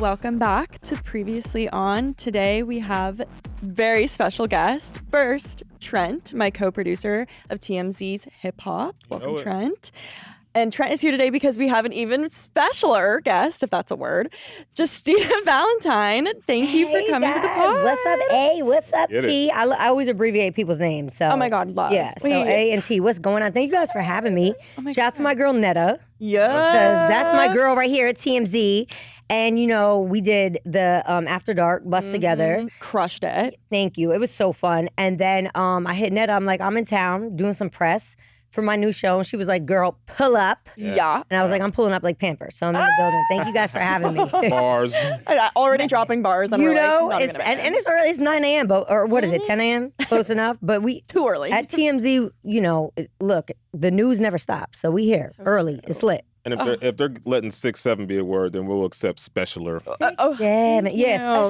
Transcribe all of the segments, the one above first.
welcome back to Previously On. Today we have very special guest. First, Trent, my co-producer of TMZ's Hip Hop. Welcome, Trent. And Trent is here today because we have an even specialer guest, if that's a word, Justina Valentine. Thank you for coming to the pod. What's up, A? What's up, T? I always abbreviate people's names. So. Oh my God, love. Yeah, so A and T. What's going on? Thank you guys for having me. Shout out to my girl, Netta. Yeah. Because that's my girl right here at TMZ. And, you know, we did the After Dark Bust Together. Crushed it. Thank you. It was so fun. And then I hit Netta. I'm like, I'm in town doing some press for my new show. And she was like, girl, pull up. Yeah. And I was like, I'm pulling up like Pampers. So I'm in the building. Thank you guys for having me. Bars. Already dropping bars. And You we're know, like, and it's early. It's 9 a.m. Or what is it, 10 a.m.? Close enough. But we too early. At TMZ, you know, look, the news never stops. So we here early. It's lit. And if they're letting 6-7 be a word, then we'll accept specialer.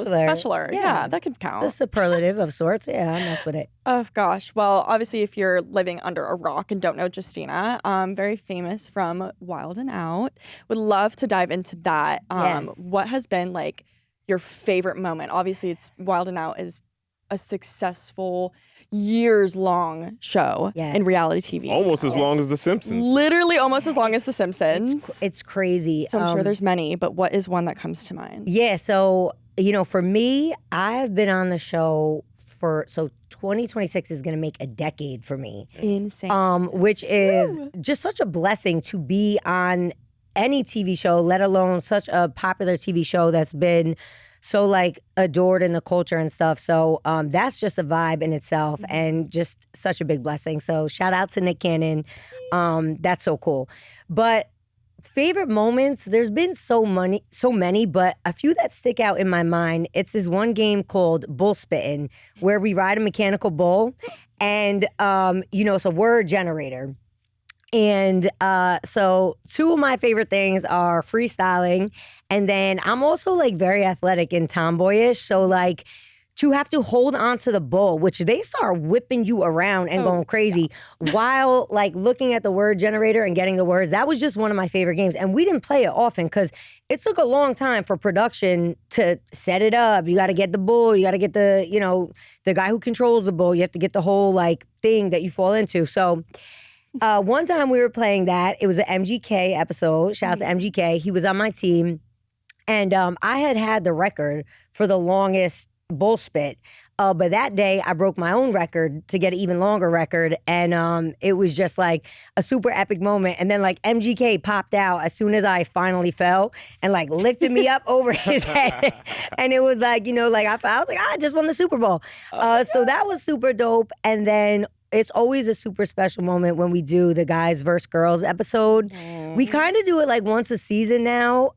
Specialer. Yeah, that could count. A superlative of sorts. Yeah, I mess with it. Oh gosh. Well, obviously, if you're living under a rock and don't know Justina, very famous from Wild and Out. Would love to dive into that. What has been like your favorite moment? Obviously, it's Wild and Out is a successful years-long show in reality TV. Almost as long as The Simpsons. Literally almost as long as The Simpsons. It's crazy. So I'm sure there's many, but what is one that comes to mind? Yeah, so, you know, for me, I've been on the show so 2026 is going to make a decade for me. Insane. Which is just such a blessing to be on any TV show, let alone such a popular TV show that's been so like adored in the culture and stuff. So that's just a vibe in itself and just such a big blessing. So shout out to Nick Cannon. That's so cool. But favorite moments, there's been so many, but a few that stick out in my mind. It's this one game called Bull Spittin', where we ride a mechanical bull and you know, it's a word generator. And so two of my favorite things are freestyling, and then I'm also like very athletic and tomboyish. So like to have to hold on to the bull, which they start whipping you around and going crazy while like looking at the word generator and getting the words. That was just one of my favorite games. And we didn't play it often because it took a long time for production to set it up. You got to get the bull. You got to get the, you know, the guy who controls the bull. You have to get the whole like thing that you fall into. So one time we were playing that. It was an MGK episode. Shout out to MGK. He was on my team. And I had the record for the longest bull spit. But that day I broke my own record to get an even longer record. And it was just like a super epic moment. And then like MGK popped out as soon as I finally fell and like lifted me up over his head. And it was like, you know, like I was like, I just won the Super Bowl. So that was super dope. And then it's always a super special moment when we do the guys versus girls episode. We kind of do it like once a season now.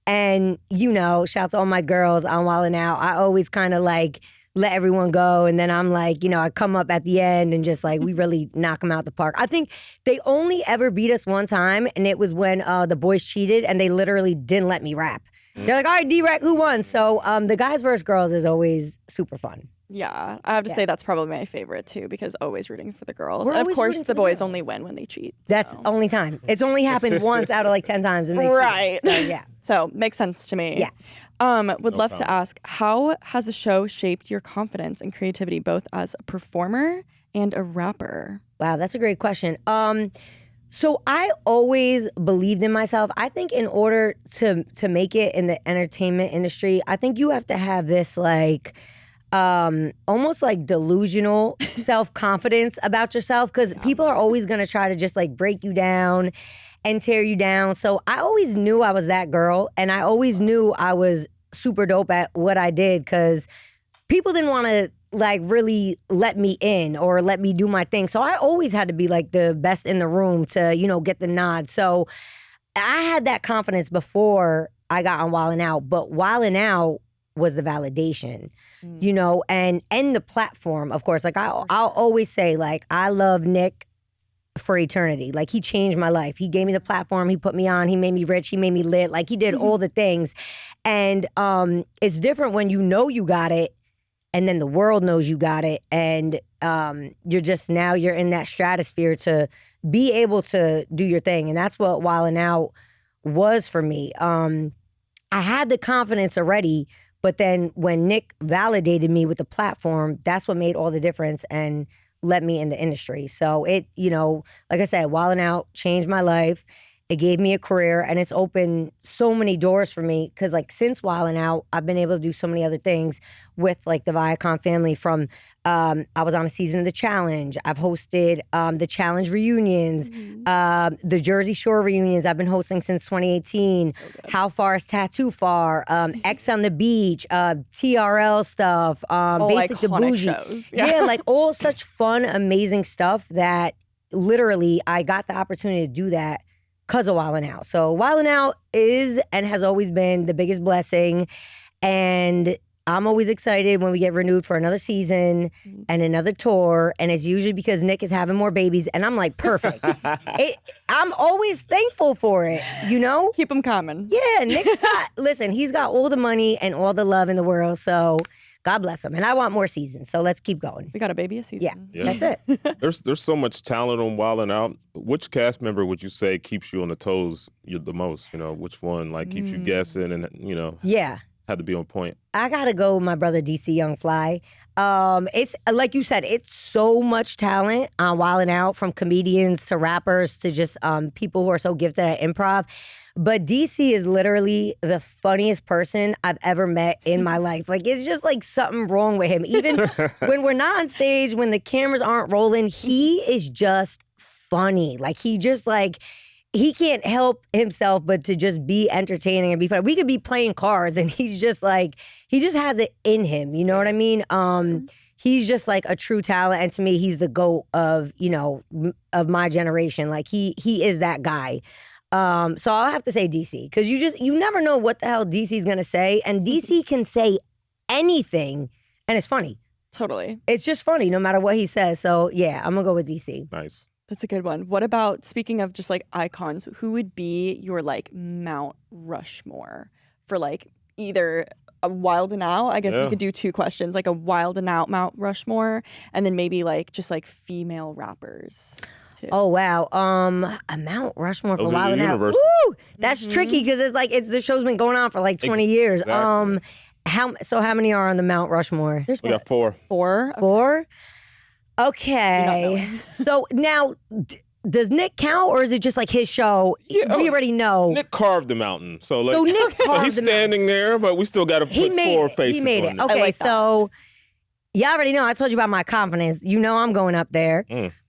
And, you know, shout out to all my girls on Wild and Out. I always kind of like let everyone go. And then I'm like, you know, I come up at the end and just like, we really knock them out the park. I think they only ever beat us one time. And it was when the boys cheated and they literally didn't let me rap. They're like, all right, D-Rec, who won? So the guys versus girls is always super fun. Yeah, I have to say that's probably my favorite too, because always rooting for the girls. And of course, the boys only win when they cheat. That's only time. It's only happened once out of like 10 times and they cheat. So, yeah. So makes sense to me. Yeah. Would love to ask, how has the show shaped your confidence and creativity, both as a performer and a rapper? Wow, that's a great question. So I always believed in myself. I think in order to make it in the entertainment industry, I think you have to have this like almost like delusional self-confidence about yourself, because people are always gonna try to just like break you down and tear you down. So I always knew I was that girl, and I always knew I was super dope at what I did, because people didn't want to like really let me in or let me do my thing. So I always had to be like the best in the room to, you know, get the nod. So I had that confidence before I got on Wild and Out, but Wild and Out was the validation, you know, and the platform, of course. Like I'll always say, like, I love Nick for eternity. Like, he changed my life. He gave me the platform. He put me on. He made me rich. He made me lit. Like, he did all the things. And it's different when you know you got it and then the world knows you got it. And you're in that stratosphere to be able to do your thing. And that's what Wild and Out was for me. I had the confidence already, but then when Nick validated me with the platform, that's what made all the difference and let me in the industry. So it, like I said, Wild 'N Out changed my life. It gave me a career, and it's opened so many doors for me because, like, since Wild 'N Out, I've been able to do so many other things with, like, the Viacom family. From I was on a season of The Challenge. I've hosted the Challenge reunions, the Jersey Shore reunions I've been hosting since 2018. So How Far is Tattoo Far? X on the Beach, TRL stuff, Basic to Bougie. Shows. Yeah, like all such fun, amazing stuff that literally I got the opportunity to do that because of Wild 'N Out. So Wild 'N Out is and has always been the biggest blessing. And I'm always excited when we get renewed for another season and another tour. And it's usually because Nick is having more babies. And I'm like, perfect. I'm always thankful for it, Keep them coming. Yeah, Nick's listen, he's got all the money and all the love in the world. So God bless him. And I want more seasons. So let's keep going. We got a baby a season. Yeah. That's it. There's so much talent on Wild 'N Out. Which cast member would you say keeps you on the toes the most? Which one keeps you guessing and Yeah. had to be on point? I gotta go with my brother DC Young Fly. It's like you said, it's so much talent on Wild 'N Out, from comedians to rappers to just people who are so gifted at improv. But DC is literally the funniest person I've ever met in my life. Like, it's just like something wrong with him. Even when we're not on stage, when the cameras aren't rolling, he is just funny. Like, he can't help himself but to just be entertaining and be funny. We could be playing cards and he's just like, he just has it in him. You know what I mean? He's just like a true talent. And to me, he's the GOAT of of my generation. Like, he is that guy. So I'll have to say DC, because you never know what the hell DC's gonna say. And DC can say anything and it's funny. Totally. It's just funny no matter what he says. So yeah, I'm gonna go with DC. Nice. That's a good one. What about, speaking of just like icons, who would be your Mount Rushmore for either a Wild 'N Out? I guess we could do two questions, a Wild 'N Out Mount Rushmore, and then maybe just female rappers too. Oh wow, a Mount Rushmore for Those are Wild 'N Out. universal. Woo! That's tricky because the show's been going on for 20 years. Exactly. How many are on the Mount Rushmore? There's We got 4. 4. 4. Okay. So now, does Nick count, or is it just his show? Yeah, We already know. Nick carved the mountain, so Nick carved he's the mountain. standing there, but we still got to put 4 faces. He made on it. it. Okay, like that. so y'all already know. I told you about my confidence. I'm going up there.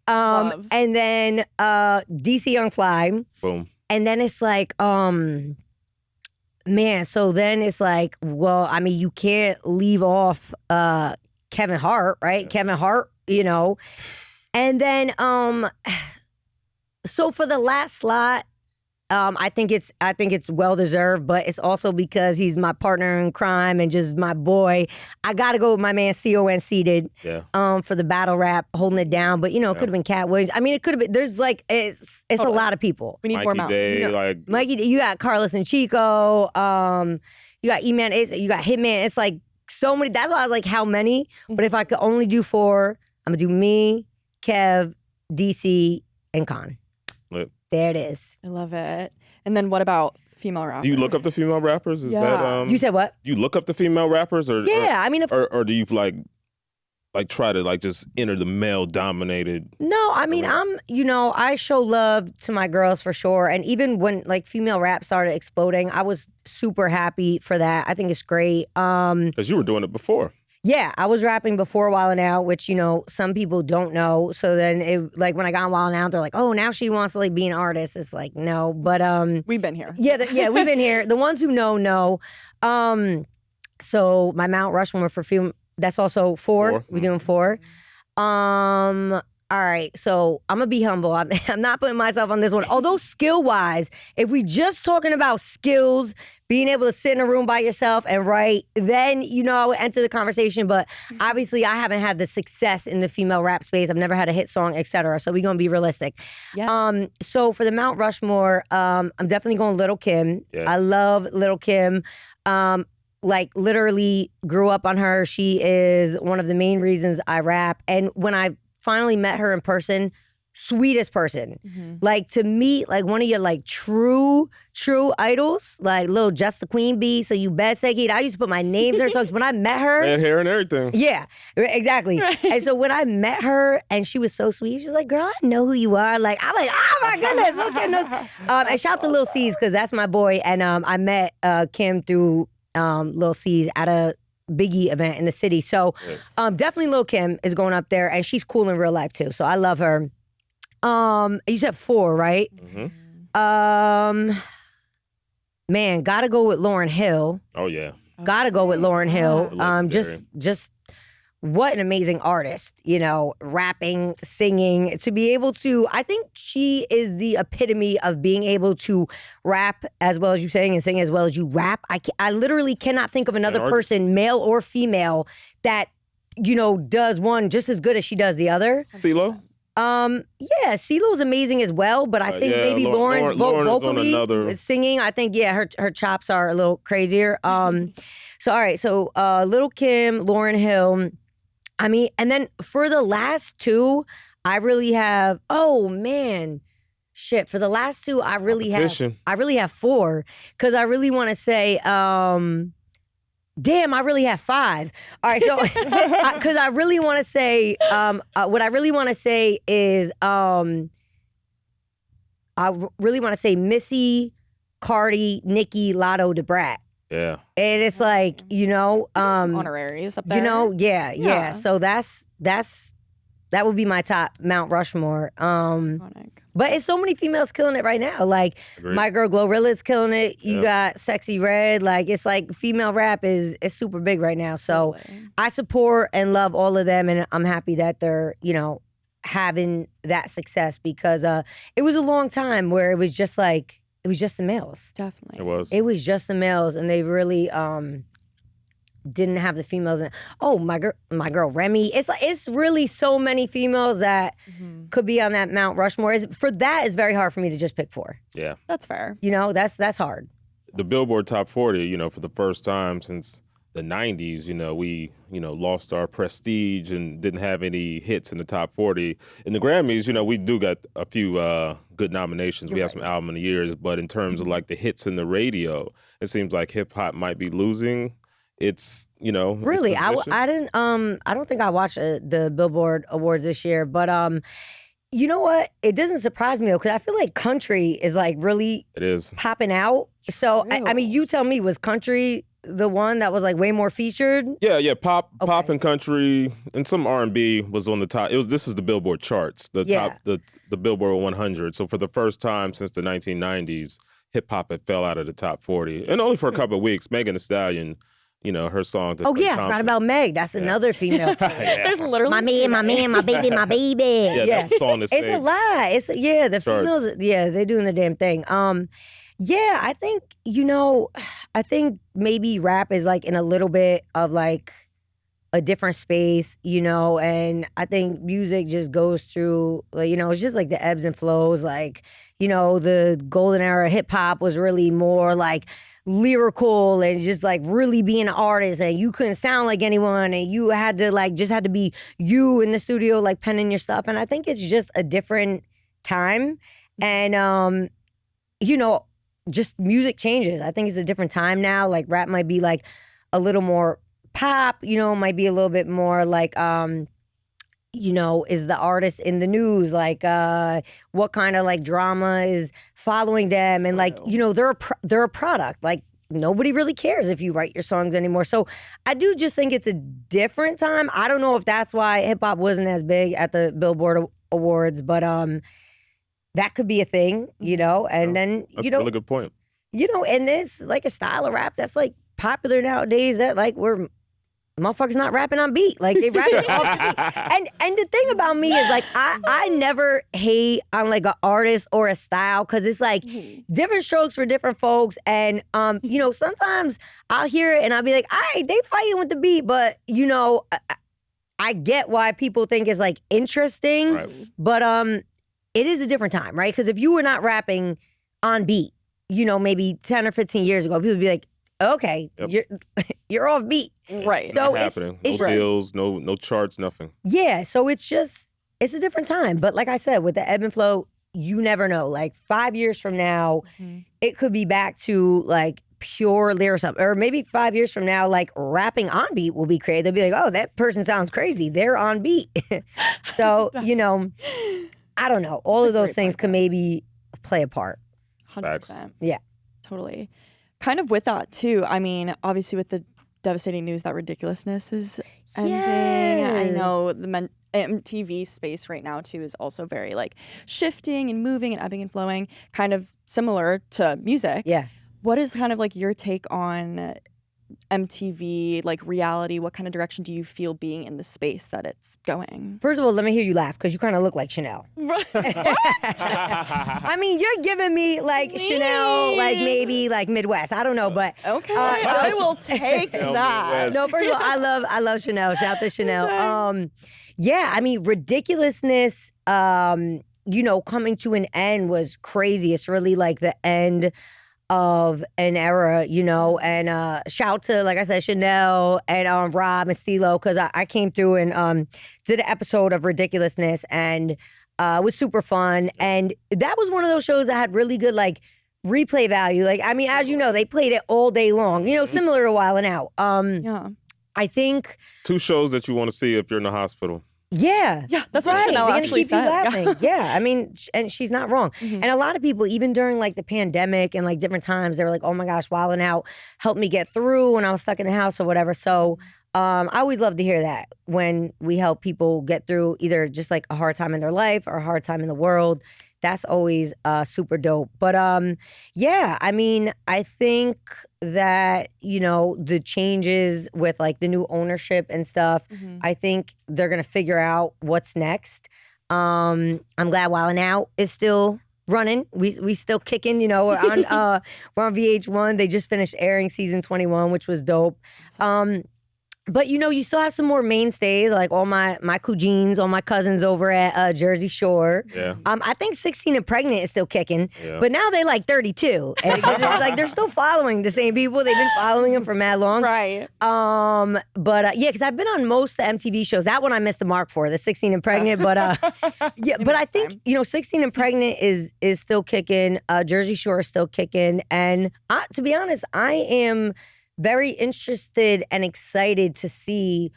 Love. And then DC Young Fly. Boom. And then it's man, so then it's well, I mean, you can't leave off Kevin Hart, right? Yeah. Kevin Hart, And then so for the last slot, I think it's well deserved, but it's also because he's my partner in crime and just my boy. I gotta go with my man CON Seated. Yeah. For the battle rap, holding it down. But it could have been Cat Williams. I mean, it could have been. There's it's a lot of people. We need more Mikey mountains. Day, Mikey, you got Carlos and Chico. You got E-Man, you got Hitman. It's so many. That's why I was how many? But if I could only do 4, I'm gonna do me, Kev, DC, and Khan. Lit. There it is. I love it. And then what about female rappers? Do you look up the female rappers? Is that You said what? you look up the female rappers, or Yeah, I mean, or do you try to just enter the male dominated? No, I mean, I show love to my girls for sure. And even when female rap started exploding, I was super happy for that. I think it's great. Because you were doing it before. Yeah, I was rapping before Wild 'N Out, which, some people don't know. So then it, when I got on Wild 'N Out, they're like, oh, now she wants to be an artist. It's no, but we've been here. Yeah, we've been here. The ones who know. So my Mount Rushmore for film, that's also 4. We're doing 4. All right, so I'm gonna be humble. I'm not putting myself on this one. Although skill-wise, if we just talking about skills, being able to sit in a room by yourself and write, then I would enter the conversation. But obviously, I haven't had the success in the female rap space. I've never had a hit song, etc. So we're gonna be realistic. Yeah. So for the Mount Rushmore, I'm definitely going Little Kim. Yeah. I love Little Kim. Literally grew up on her. She is one of the main reasons I rap. And when I finally met her in person, sweetest person. Like to meet like one of your like true idols, like little Just the Queen Bee, so you bet Sekid. I used to put my names in her songs. When I met her. Red hair and everything. Yeah, exactly. Right. And so when I met her and she was so sweet, she was like, girl, I know who you are. Like, I'm like, oh my goodness, look at this. And shout out to Lil C's, because that's my boy. And I met Kim through Lil C's at a Biggie event in the city. So definitely Lil Kim is going up there, and she's cool in real life too. So I love her. You said 4, right? Man, gotta go with Lauryn Hill. Oh yeah. Gotta go with Lauryn Hill. Just what an amazing artist, you know, rapping, singing, to be able to, I think she is the epitome of being able to rap as well as you sing and sing as well as you rap. I literally cannot think of another person, male or female, that, you know, does one just as good as she does the other. CeeLo? Yeah, CeeLo's amazing as well, but I think maybe Lauren's vocally singing. I think her chops are a little crazier. So all right, so Lil Kim, Lauryn Hill. I mean, and then for the last 2, I really have. Oh man, shit. For the last 2, I really have 4, because I really want to say. Damn, I really have 5. All right, so because I really want to say, what I really want to say is, I really want to say Missy, Cardi, Nicki, Lotto, Da Brat. Yeah, and it's like, you know, honoraries up there. You know, yeah. So that would be my top Mount Rushmore. But it's so many females killing it right now. Like, my girl Glorilla's killing it. You got Sexy Red. Like, it's like female rap is super big right now. So I support and love all of them, and I'm happy that they're, you know, having that success, because it was a long time where it was just like, it was just the males. Definitely. It was just the males, and they really didn't have the females in. Oh, my girl Remy. It's like, it's really so many females that could be on that Mount Rushmore. For that, it's very hard for me to just pick 4. Yeah, that's fair. You know, that's hard. The Billboard Top 40, you know, for the first time since the 90s, you know, we, you know, lost our prestige and didn't have any hits in the top 40. In the Grammys, you know, we do got a few good nominations. We have some album of the years, but in terms of like the hits in the radio, it seems like hip hop might be losing. It's, you know, really, I don't think I watched the Billboard Awards this year, but you know what? It doesn't surprise me though, because I feel like country is like really popping out. So I mean, you tell me, was country the one that was like way more featured? Yeah, pop and country and some R&B was on the top. This is the Billboard charts, top, the Billboard 100. So for the first time since the 1990s, hip hop had fell out of the top 40, and only for a couple of weeks. Megan Thee Stallion, you know, her song. I forgot about Meg. That's another female. There's literally my man, my baby, my baby. That's a song. It's a lot. The females. Yeah, they're doing the damn thing. Yeah, I think, you know, maybe rap is like in a little bit of like a different space, you know, and I think music just goes through, like, you know, it's just like the ebbs and flows. Like, you know, the golden era hip hop was really more like lyrical and just like really being an artist, and you couldn't sound like anyone, and you had to like just had to be you in the studio, like penning your stuff. And I think it's just a different time, and you know, just music changes. I think it's a different time now. Like rap might be like a little more pop, you know, might be a little bit more like you know, is the artist in the news? Like, what kind of like drama is following them? And like, you know, they're a product. Like, nobody really cares if you write your songs anymore. So I do just think it's a different time. I don't know if that's why hip hop wasn't as big at the Billboard Awards, but that could be a thing, you know. And then, that's you know, a really good point. You know, and there's like a style of rap that's like popular nowadays that like we're motherfuckers not rapping on beat. Like they rapping off beat. And the thing about me is like I never hate on like an artist or a style, because it's like different strokes for different folks. And you know, sometimes I'll hear it and I'll be like, all right, they fighting with the beat, but you know, I get why people think it's like interesting. Right. But it is a different time, right? Because if you were not rapping on beat, you know, maybe 10 or 15 years ago, people would be like, okay, you're off beat. Right. So it's happening. No deals, no charts, nothing. Yeah, so it's just it's a different time. But like I said, with the ebb and flow, you never know. Like 5 years from now, it could be back to like pure lyricism. Or maybe 5 years from now, like rapping on beat will be created. They'll be like, oh, that person sounds crazy. They're on beat. So, you know, I don't know. All of those things could maybe play a part. 100%. Yeah. Totally. Kind of with that too. I mean, obviously with the devastating news that ridiculousness is ending. I know the MTV space right now too is also very like shifting and moving and ebbing and flowing, kind of similar to music. Yeah. What is kind of like your take on MTV, like reality? What kind of direction do you feel being in the space that it's going? First of all, let me hear you laugh because you kind of look like Chanel. What? I mean, you're giving me like Chanel, like maybe like Midwest. I don't know, but okay, I will take that. No, first of all, I love Chanel. Shout out to Chanel. Yeah, I mean, ridiculousness. You know, coming to an end was crazy. It's really like the end of an era, you know, and shout to, like I said, Chanel and Rob and Stilo, because I came through and did an episode of Ridiculousness, and it was super fun. And that was one of those shows that had really good, like, replay value. Like, I mean, as you know, they played it all day long, you know, similar to Wild 'N Out. Yeah. I think 2 shows that you want to see if you're in the hospital. Yeah. Yeah, that's what right. Chanel They're actually gonna keep said. you laughing. Yeah, I mean, and she's not wrong. Mm-hmm. And a lot of people, even during like the pandemic and like different times, they were like, oh my gosh, Wild 'N Out helped me get through when I was stuck in the house or whatever. So I always love to hear that when we help people get through either just like a hard time in their life or a hard time in the world. That's always super dope. But yeah, I mean, I think that, you know, the changes with like the new ownership and stuff, I think they're gonna figure out what's next. I'm glad Wild 'N Out is still running. We still kicking, you know, we're on VH1. They just finished airing season 21, which was dope. But you know, you still have some more mainstays, like all my cousins, all my cousins over at Jersey Shore. Yeah. I think 16 and Pregnant is still kicking, Yeah. but now they like 32, and like they're still following the same people. They've been following them for mad long, Right. But yeah, because I've been on most of the MTV shows. That one I missed the mark for, the 16 and Pregnant. But yeah, but I think you know, 16 and Pregnant is still kicking. Jersey Shore is still kicking, and to be honest, I am very interested and excited to see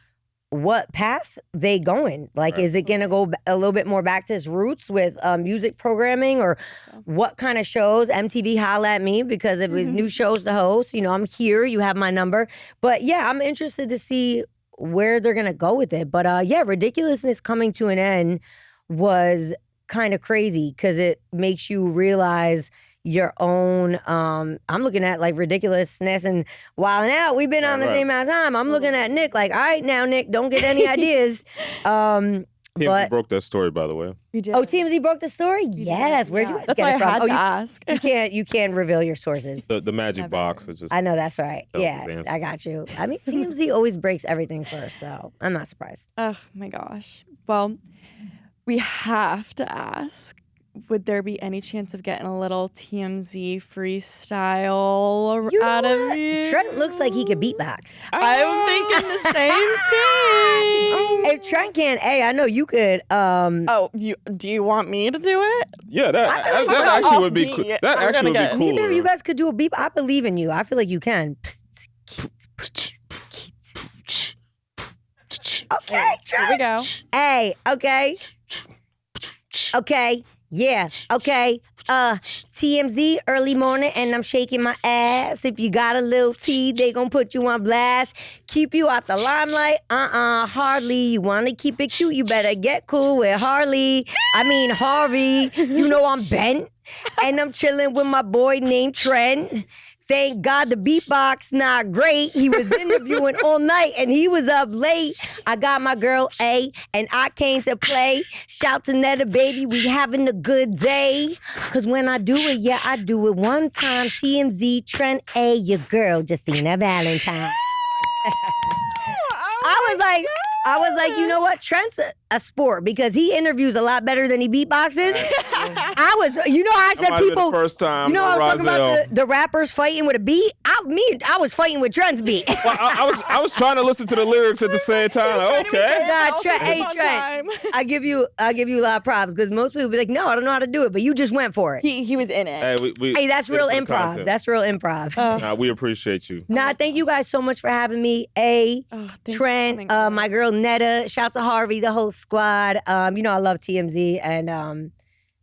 what path they going. Like, Right. is it gonna go a little bit more back to its roots with music programming, or what kind of shows? MTV, holla at me, because if it's new shows to host, you know, I'm here. You have my number. But yeah, I'm interested to see where they're gonna go with it. But yeah, Ridiculousness coming to an end was kind of crazy because it makes you realize your own. I'm looking at like Ridiculousness and Wild 'N Out. We've been on the same amount of time. I'm looking at Nick like, all right now, Nick, don't get any ideas. TMZ broke that story, by the way. You did. Oh, TMZ broke the story? Yes. Where'd you guys That's get why it I from? had to ask. You can't reveal your sources. The magic box. Is just, I know, that's right. That was his Yeah, answer. I got you. I mean, TMZ always breaks everything first, so I'm not surprised. Oh my gosh. Well, we have to ask, would there be any chance of getting a little TMZ freestyle You know out of what? you? Trent looks like he could beatbox. I'm thinking the same thing. If Trent can, I know you could. Oh, do you want me to do it? Yeah, that we're actually would be offbeat. cool. We're That actually gonna would get- be cool. Neither of you guys could do a beep. I believe in you. I feel like you can. Okay, Here we Trent. go. Hey, okay. Okay. Yeah. Okay. TMZ early morning and I'm shaking my ass. If you got a little tea, they gon' put you on blast. Keep you out the limelight. Hardly. You wanna keep it cute, you better get cool with Harvey. You know I'm bent. And I'm chilling with my boy named Trent. Thank God the beatbox not great. He was interviewing all night and he was up late. I got my girl A and I came to play. Shout to Netta, baby, we having a good day. Cause when I do it, yeah, I do it one time. TMZ, Trent A, your girl, Justina Valentine. I was like, you know what? Trent's a sport because he interviews a lot better than he beatboxes. I was, you know, I said people. The first time, you know, I was talking about the rappers fighting with a beat. I was fighting with Trent's beat. Well, I was trying to listen to the lyrics at the same time. Okay. Nah, Trent, I give you a lot of props because most people be like, no, I don't know how to do it, but you just went for it. He was in it. Hey, that's real improv. That's real improv. Nah, we appreciate you. Nah, thank you guys so much for having me. Trent, my girl Netta, shout to Harvey, the whole squad. You know I love TMZ, and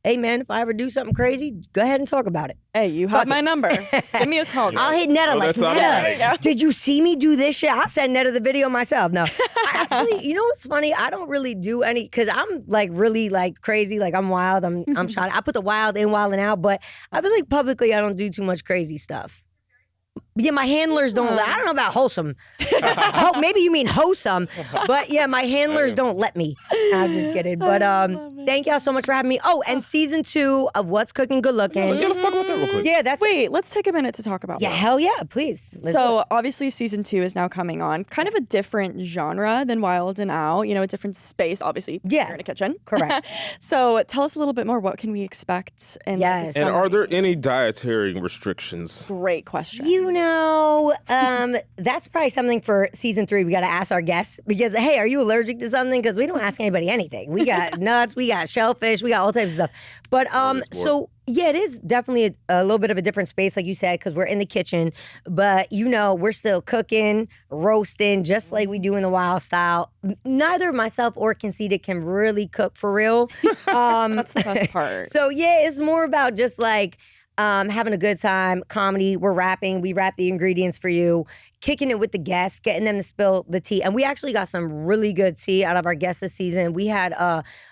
hey man, if I ever do something crazy, go ahead and talk about it. Hey, you have my number. Give me a call. I'll hit Netta Netta, did you see me do this shit? I'll send Netta the video myself. No, I actually, you know what's funny? I don't really do any, because I'm like really like crazy, like I'm wild, I'm shot. I put the wild in, wild and out, but I feel like publicly I don't do too much crazy stuff. Yeah, my handlers don't. I don't know about wholesome. Maybe you mean wholesome, but yeah, my handlers don't let me. I'm just kidding. But thank y'all so much for having me. Oh, and season 2 of What's Cookin Good Lookin. Yeah, let's talk about that real quick. Yeah, Wait, let's take a minute to talk about that. Yeah, hell yeah, please. So obviously season 2 is now coming on. Kind of a different genre than Wild and Out. You know, a different space. Obviously, you're in a kitchen. Correct. So tell us a little bit more. What can we expect? And are there any dietary restrictions? Great question. You know, that's probably something for season 3. We got to ask our guests because, hey, are you allergic to something? Because we don't ask anybody anything. We got nuts, we got shellfish, we got all types of stuff. But so yeah, it is definitely a little bit of a different space, like you said, because we're in the kitchen. But you know, we're still cooking, roasting, just like we do in the Wild style. Neither myself or Conceited can really cook for real. That's the best part. So yeah, it's more about just like having a good time, comedy. We're rapping. We rap the ingredients for you, kicking it with the guests, getting them to spill the tea. And we actually got some really good tea out of our guests this season. We had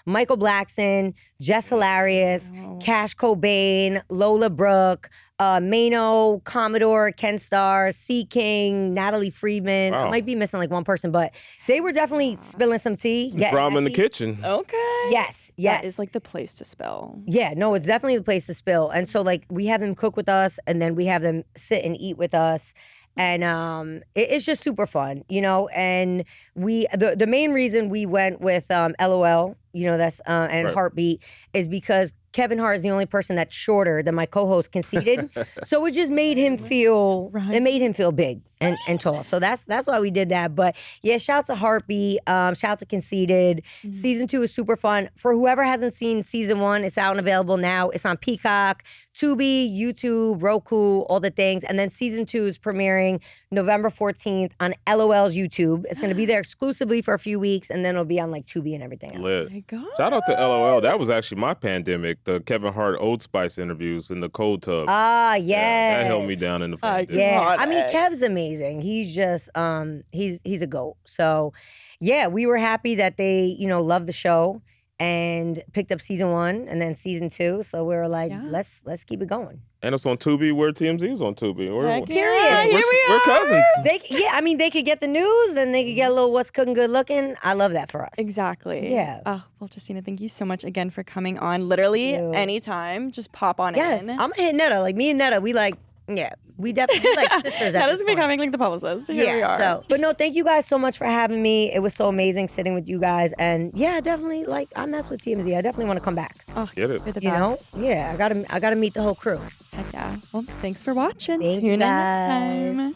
Michael Blackson, Jess Hilarious, Cash Cobain, Lola Brooke, Mano, Commodore, Ken Starr, C. King, Natalie Friedman. I might be missing like one person, but they were definitely spilling some tea. Some drama in the kitchen. Okay. Yes. That is like the place to spill. Yeah, no, it's definitely the place to spill. And so like we have them cook with us and then we have them sit and eat with us. And it's just super fun, you know. And the main reason we went with LOL, you know, that's and Heartbeat is because Kevin Hart is the only person that's shorter than my co-host Conceited. So it just made him feel it made him feel big and tall. So that's why we did that. But yeah, shout to Heartbeat, shout to Conceited. Season 2 is super fun. For whoever hasn't seen season 1, it's out and available now. It's on Peacock, Tubi, YouTube, Roku, all the things. And then season 2 is premiering November 14th on LOL's YouTube. It's going to be there exclusively for a few weeks, and then it'll be on like Tubi and everything else. Lit. Oh my God. Shout out to LOL. That was actually my pandemic. The Kevin Hart Old Spice interviews in the cold tub. Ah, yes. Yeah, that held me down in the pandemic. Yeah, I mean, Kev's amazing. He's just, he's a GOAT. So, yeah, we were happy that they, you know, loved the show and picked up season 1 and then season 2. So we were like, let's keep it going. And it's on Tubi. Where TMZ is on Tubi. We're cousins. They could get the news, then they could get a little What's Cookin Good Lookin. I love that for us. Exactly. Yeah. Oh, well, Justina, thank you so much again for coming on. Literally anytime, just pop on in. I'm gonna hit Netta. Like me and Netta, we like, we definitely like sisters. That is becoming like the publicist. Here we are. So, but no, thank you guys so much for having me. It was so amazing sitting with you guys, and yeah, definitely like I mess with TMZ. I definitely want to come back. Oh, get it. You're the best. Yeah, I gotta meet the whole crew. Heck yeah. Well, thanks for watching. Thank Tune in you next guys. time.